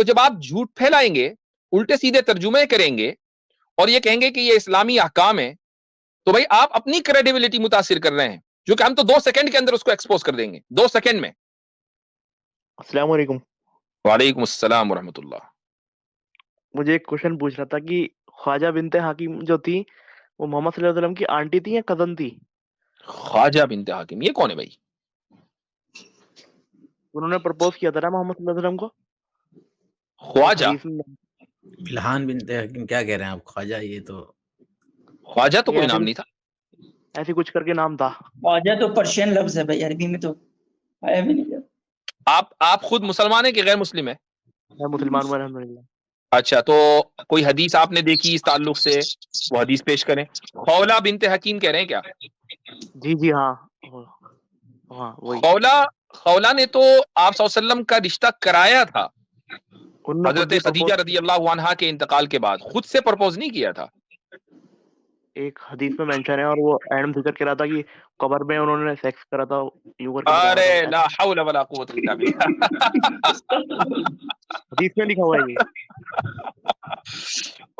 تو جب آپ جھوٹ پھیلائیں گے، الٹے سیدھے ترجمے کریں گے اور یہ کہیں گے کہ یہ اسلامی احکام ہے، تو بھائی آپ اپنی کریڈیبلٹی متاثر کر رہے ہیں، جو کہ ہم تو 2 سیکنڈ کے اندر اس کو ایکسپوز کر دیں گے، 2 سیکنڈ میں۔ السلام علیکم۔ وعلیکم السلام ورحمۃ اللہ۔ مجھے ایک کوشچن پوچھنا تھا کہ خواجہ بنت حکیم جو تھی وہ محمد صلی اللہ علیہ وسلم کی آنٹی تھی یا کزن تھی؟ خواجہ بنت حکیم یہ کون ہے بھائی؟ انہوں نے پرپوز کیا تھا نا محمد صلی اللہ علیہ وسلم کو خواجہ؟ حدیث میں۔ الہان بنت حکیم کیا کہہ رہے ہیں آپ؟ خواجہ یہ تو خواجہ تو کوئی نام نہیں تھا، ایسی کچھ کر کے نام تھا۔ خواجہ تو پرشین لفظ ہے بھائی، عربی میں تو آیا بھی نہیں۔ آپ خود مسلمان ہیں کہ غیر مسلم ہے؟ میں مسلمان ہوں الحمدللہ۔ اچھا، تو کوئی حدیث آپ نے دیکھی اس تعلق سے، وہ حدیث پیش کریں۔ خولہ بنت حکیم کہہ رہے ہیں کیا؟ جی ہاں ہاں وہی۔ خولہ نے تو آپ صلی اللہ علیہ وسلم کا رشتہ کرایا تھا انہوں نے خود حضرت بھی خدیجہ رضی اللہ عنہا کے انتقال کے بعد، خود سے پرپوز نہیں کیا تھا۔ ایک حدیث میں مینشن ہے، اور وہ ایڈم ذکر کر رہا تھا کہ قبر میں انہوں نے سیکس کرا تھا، یوں کر کے بتایا ارے تھا۔ لا حول ولا قوت الا باللہ، حدیث میں لکھا ہوا ہے یہ۔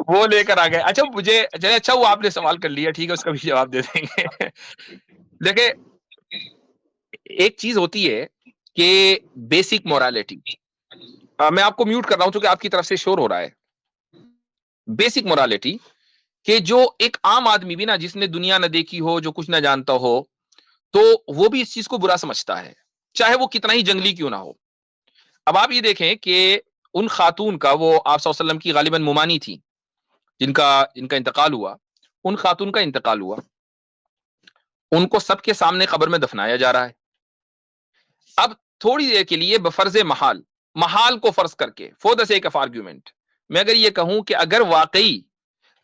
وہ لے کر آ گئے۔ اچھا مجھے اچھا وہ آپ نے سوال کر لیا، ٹھیک ہے، اس کا بھی جواب دے دیں گے۔ دیکھیں ایک چیز ہوتی ہے کہ بیسک مورالٹی، میں آپ کو میوٹ کر رہا ہوں کیونکہ آپ کی طرف سے شور ہو رہا ہے۔ بیسک مورالٹی کہ جو ایک عام آدمی بھی نا، جس نے دنیا نہ دیکھی ہو، جو کچھ نہ جانتا ہو، تو وہ بھی اس چیز کو برا سمجھتا ہے، چاہے وہ کتنا ہی جنگلی کیوں نہ ہو۔ اب آپ یہ دیکھیں کہ ان خاتون کا، وہ آپ صلی اللہ علیہ وسلم کی غالباً ممانی تھی جن کا انتقال ہوا، ان خاتون کا انتقال ہوا، ان کو سب کے سامنے قبر میں دفنایا جا رہا ہے۔ اب تھوڑی دیر کے لیے بفرض محال کو فرض کر کے، for the sake of argument, میں اگر یہ کہوں کہ اگر واقعی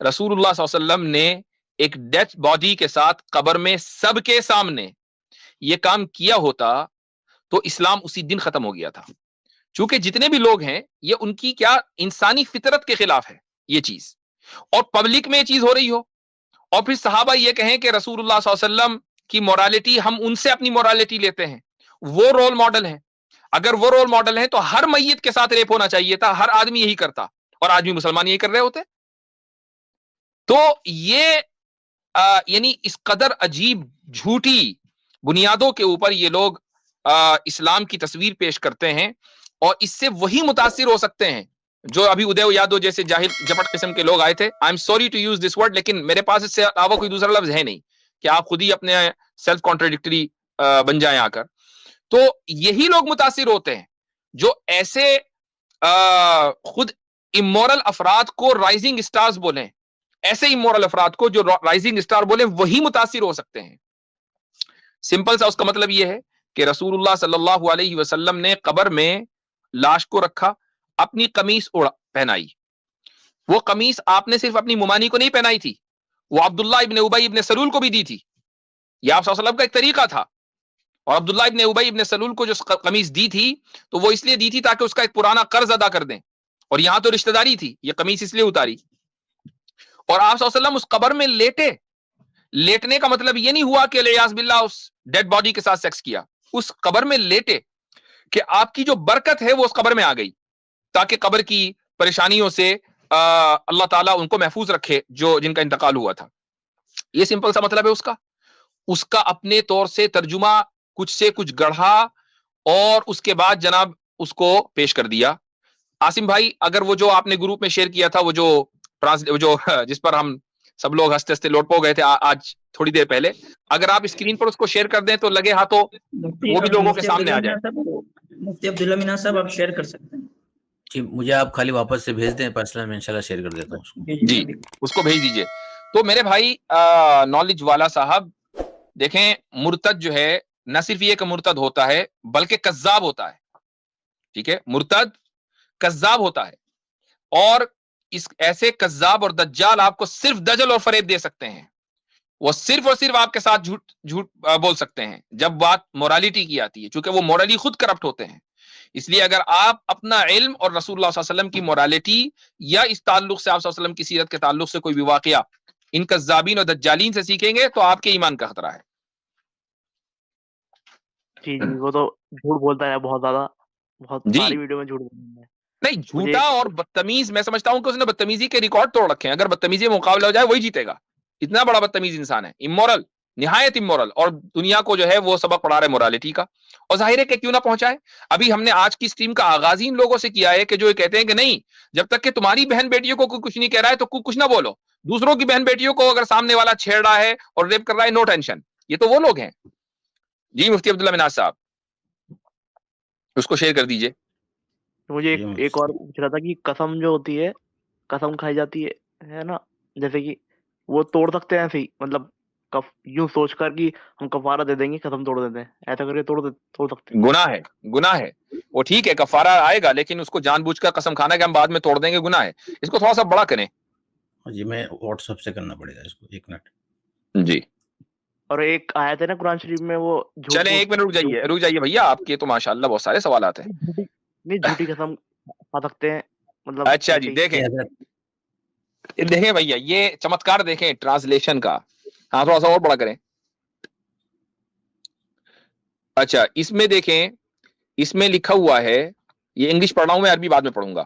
رسول اللہ صلی اللہ علیہ وسلم نے ایک ڈیتھ باڈی کے ساتھ قبر میں سب کے سامنے یہ کام کیا ہوتا تو اسلام اسی دن ختم ہو گیا تھا۔ چونکہ جتنے بھی لوگ ہیں یہ ان کی کیا انسانی فطرت کے خلاف ہے یہ چیز، اور پبلک میں یہ چیز ہو رہی ہو، اور پھر صحابہ یہ کہیں کہ رسول اللہ صلی اللہ علیہ وسلم کی مورالٹی، ہم ان سے اپنی مورالٹی لیتے ہیں، وہ رول ماڈل ہیں۔ اگر وہ رول ماڈل ہیں تو ہر میت کے ساتھ ریپ ہونا چاہیے تھا، ہر آدمی یہی کرتا، اور آج بھی مسلمان یہی کر رہے ہوتے۔ تو یہ یعنی اس قدر عجیب جھوٹی بنیادوں کے اوپر یہ لوگ اسلام کی تصویر پیش کرتے ہیں، اور اس سے وہی متاثر ہو سکتے ہیں جو ابھی ادے یادو جیسے جاہل جپٹ قسم کے لوگ آئے تھے۔ I am sorry to use this word, لیکن میرے پاس اس سے علاوہ کوئی دوسرا لفظ ہے نہیں کہ آپ خود ہی اپنے سیلف کانٹراڈکٹری بن جائیں آ کر۔ تو یہی لوگ متاثر ہوتے ہیں جو ایسے خود امورل افراد کو رائزنگ اسٹارز بولیں، ایسے امورل افراد کو جو رائزنگ اسٹار بولیں، وہی متاثر ہو سکتے ہیں۔ سمپل سا اس کا مطلب یہ ہے کہ رسول اللہ صلی اللہ علیہ وسلم نے قبر میں لاش کو رکھا، اپنی قمیص پہنائی۔ وہ قمیص آپ نے صرف اپنی ممانی کو نہیں پہنائی تھی، وہ عبداللہ ابن ابی ابن سلول کو بھی دی تھی۔ یہ آپ صلی اللہ علیہ وسلم کا ایک طریقہ تھا، اور عبداللہ ابن ابی ابن سلول کو جو قمیص دی تھی تو وہ اس لیے دی تھی تاکہ اس کا ایک پرانا قرض ادا کر دیں، اور یہاں تو رشتہ داری تھی، یہ قمیص اس لیے اتاری۔ اور آپ صلی اللہ علیہ وسلم اس قبر میں لیٹے، لیٹنے کا مطلب یہ نہیں ہوا کہ الیاذ باللہ اس ڈیڈ باڈی کے ساتھ سیکس کیا، اس قبر میں لیٹے کہ آپ کی جو برکت ہے وہ اس قبر میں آ گئی، تاکہ قبر کی پریشانیوں سے اللہ تعالیٰ ان کو محفوظ رکھے جو جن کا انتقال ہوا تھا۔ یہ سمپل سا مطلب ہے اس کا اپنے طور سے ترجمہ کچھ سے کچھ گڑھا، اور اس کے بعد جناب اس کو پیش کر دیا۔ عاصم بھائی اگر وہ جو آپ نے گروپ میں شیئر کیا تھا، وہ جو جس پر ہم سب لوگ ہنستے ہنستے لوٹ پو گئے تھے آج تھوڑی دیر پہلے، اگر آپ اسکرین پر اس کو شیئر کر دیں تو لگے ہاتھوں وہ بھی لوگوں کے سامنے آ جائے۔ مفتی عبداللہ مینا صاحب آپ شیئر کر سکتے ہیں جی، مجھے آپ خالی واپس سے بھیج دیں پرسنل، میں انشاءاللہ شیئر کر دیتا ہوں اس کو۔ جی اس کو بھیج دیجئے۔ تو میرے بھائی نالج والا صاحب دیکھیں، مرتد جو ہے نہ صرف یہ کہ مرتد ہوتا ہے بلکہ کذاب ہوتا ہے، ٹھیک ہے، مرتد کذاب ہوتا ہے، اور اس ایسے کذاب اور دجال آپ کو صرف دجل اور فریب دے سکتے ہیں، وہ صرف اور صرف آپ کے ساتھ جھوٹ بول سکتے ہیں جب بات مورالیٹی کی آتی ہے، چونکہ وہ مورالی خود کرپٹ ہوتے ہیں۔ اس لیے اگر آپ اپنا علم اور رسول اللہ صلی اللہ علیہ وسلم کی مورالیٹی یا اس تعلق سے آپ صلی اللہ علیہ وسلم کی سیرت کے تعلق سے کوئی بھی واقعہ ان کذابین اور دجالین سے سیکھیں گے تو آپ کے ایمان کا خطرہ ہے۔ جی وہ تو جھوٹ بولتا ہے بہت زیادہ، بہت ساری ویڈیو میں جھوٹ بولتا ہے۔ نہیں جھوٹا اور بدتمیز میں سمجھتا ہوں کہ اس نے بدتمیزی کے ریکارڈ توڑ رکھے ہیں. اگر بدتمیزی میں مقابلہ ہو جائے وہی جیتے گا. اتنا بڑا بدتمیز انسان ہے, امورل, نہایت امورل, اور دنیا کو جو ہے وہ سبق پڑھا رہے مورالٹی کا. اور ظاہر ہے کہ کیوں نہ پہنچائے. ابھی ہم نے آج کی اسٹریم کا آغاز ہی ان لوگوں سے کیا ہے کہ جو کہتے ہیں کہ نہیں, جب تک کہ تمہاری بہن بیٹیوں کو کوئی کچھ نہیں کہہ رہا ہے تو کچھ نہ بولو. دوسروں کی بہن بیٹیوں کو اگر سامنے والا چھیڑ رہا ہے اور ریپ کر رہا ہے, نو ٹینشن. یہ تو وہ لوگ ہیں. جی مفتی عبداللہ مناز صاحب, اس کو شیئر کر دیجئے. مجھے ایک اور پوچھ رہا تھا کہ قسم جو ہوتی ہے, قسم کھائی جاتی ہے نا, جیسے کہ وہ توڑ سکتے ہیں ایسے ہی, مطلب یوں سوچ کر کہ ہم کفارہ دے دیں گے, قسم توڑ دیتے ہیں, ایسا کر کے توڑ سکتے ہیں. گناہ ہے, گناہ ہے وہ. ٹھیک ہے کفارہ آئے گا, لیکن اس کو جان بوجھ کر قسم کھانا کہ ہم بعد میں توڑ دیں گے, گناہ ہے. اس کو تھوڑا سا بڑا کریں. جی میں واٹس ایپ سے کرنا پڑے گا اس کو, ایک منٹ. جی. اور ایک آیت ہے نا قرآن شریف میں, وہ چلیں ایک منٹ رک جائیے بھیا, آپ کے تو ماشاءاللہ بہت سارے سوالات ہیں. نہیں جھوٹی قسم کھا سکتے ہیں مطلب. اچھا جی دیکھیں بھیا, یہ چمتکار دیکھیں ٹرانسلیشن کا. ہاں تھوڑا سا اور بڑا کریں. اچھا اس میں دیکھیں, اس میں لکھا ہوا ہے, یہ انگلش پڑھ رہا ہوں میں, عربی بعد میں پڑھوں گا.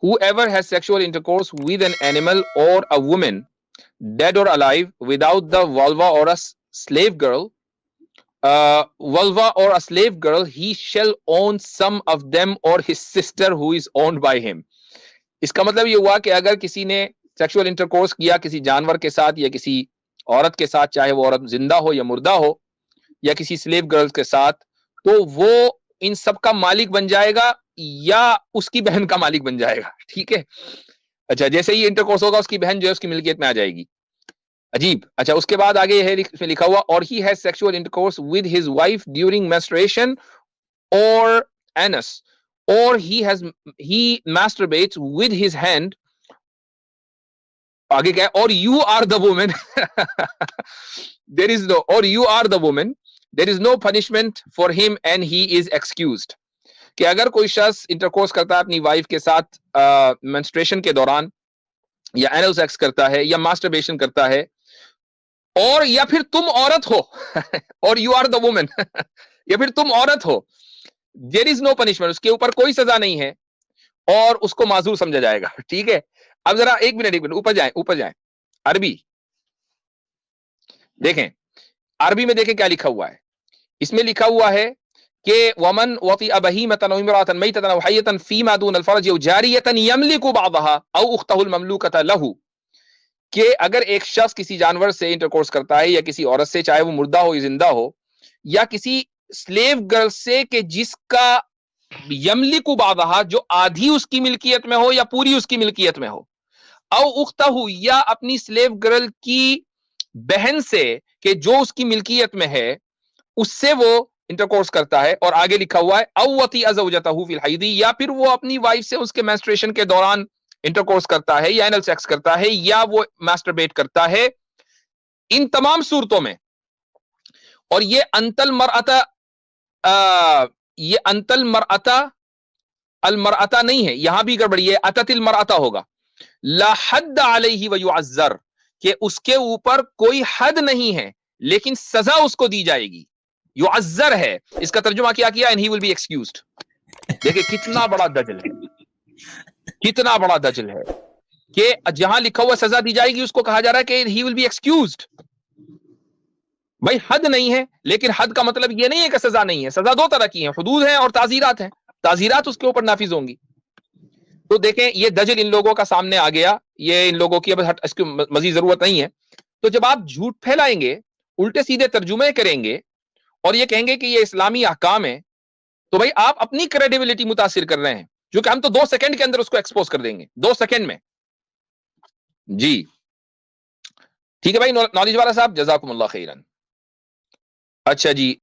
Whoever has sexual intercourse with an animal or a woman, dead or alive, without the vulva or a slave girl, vulva or a slave girl, he shall own some of them or his sister who is owned by him. اس کا مطلب یہ ہوا کہ اگر کسی نے sexual intercourse کیا کسی جانور کے ساتھ یا کسی عورت کے ساتھ, چاہے وہ عورت زندہ ہو یا مردہ ہو, یا کسی سلیو گرل کے ساتھ, تو وہ ان سب کا مالک بن جائے گا یا اس کی بہن کا مالک بن جائے گا. ٹھیک ہے. اچھا جیسے ہی انٹرکورس ہوگا اس کی بہن جو ہے اس کی ملکیت میں آ جائے گی. عجیب. اچھا اس کے بعد آگے ہے اس میں لکھا ہوا, اور he has sexual intercourse with his wife during menstruation or anus, or he masturbates with his hand. آگے کیا ہے, or you are the woman there is no, or you are the woman, there is no punishment for him and he is excused. کہ اگر کوئی شخص intercourse کرتا ہے اپنی وائف کے ساتھ منسٹریشن کے دوران, یا اینل سیکس کرتا ہے, یا ماسٹربیشن کرتا ہے, اور یا پھر تم عورت ہو اور یو آر دا وومن یا پھر تم عورت ہو, دیر از نو پنشمنٹ, اس کے اوپر کوئی سزا نہیں ہے اور اس کو معذور سمجھا جائے گا. ٹھیک ہے. اب ذرا ایک منٹ اوپر جائیں عربی دیکھیں. عربی میں دیکھیں کیا لکھا ہوا ہے. اس میں لکھا ہوا ہے کہ ومن وطئ بہیمۃ او امرأۃ میتۃ او حیۃ فیما دون الفرج او جاریۃ یملک بعضها او اختہ المملوکۃ له, کہ اگر ایک شخص کسی جانور سے انٹرکورس کرتا ہے یا کسی عورت سے, چاہے وہ مردہ ہو یا زندہ ہو, یا کسی سلیو گرل سے کہ جس کا یملک بعضها, جو آدھی اس کی ملکیت میں ہو یا پوری اس کی ملکیت میں ہو, او اختہ, یا اپنی سلیو گرل کی بہن سے کہ جو اس کی ملکیت میں ہے, اس سے وہ انٹرکورس کرتا ہے. اور آگے لکھا ہوا ہے او وطئ زوجتہ فی الحیض, یا پھر وہ اپنی وائف سے اس کے مینسٹریشن کے دوران انٹرکورس کرتا ہے یا اینل سیکس کرتا ہے یا وہ ماسٹربیٹ کرتا ہے. ان تمام صورتوں میں, اور یہ انتل مرأتا, یہ انتل مرأتا المرأتا نہیں ہے, یہاں بھی گڑبڑی ہے, اتت المرأتا ہوگا. لا حد علیہ ویعذر, کہ اس کے اوپر کوئی حد نہیں ہے لیکن سزا اس کو دی جائے گی. یعذر ہے, اس کا ترجمہ کیا کیا, and he will be excused. دیکھیں کتنا بڑا دجل ہے, کتنا بڑا دجل ہے کہ جہاں لکھا ہوا سزا دی جائے گی اس کو کہا جا رہا ہے کہ he will be excused. بھائی حد نہیں ہے, لیکن حد کا مطلب یہ نہیں ہے کہ سزا نہیں ہے. سزا دو طرح کی ہیں, حدود ہیں اور تعزیرات ہیں. تعزیرات اس کے اوپر نافذ ہوں گی. تو دیکھیں یہ دجل ان لوگوں کا سامنے آ گیا, یہ ان لوگوں کی اب اس کی مزید ضرورت نہیں ہے. تو جب آپ جھوٹ پھیلائیں گے, الٹے سیدھے ترجمے کریں گے اور یہ کہیں گے کہ یہ اسلامی احکام ہے, تو بھائی آپ اپنی کریڈیبلٹی متاثر کر رہے ہیں, کیونکہ ہم تو 2 سیکنڈ کے اندر اس کو ایکسپوز کر دیں گے, 2 سیکنڈ میں. جی ٹھیک ہے بھائی, نالج والا صاحب, جزاکم اللہ خیرن. اچھا جی,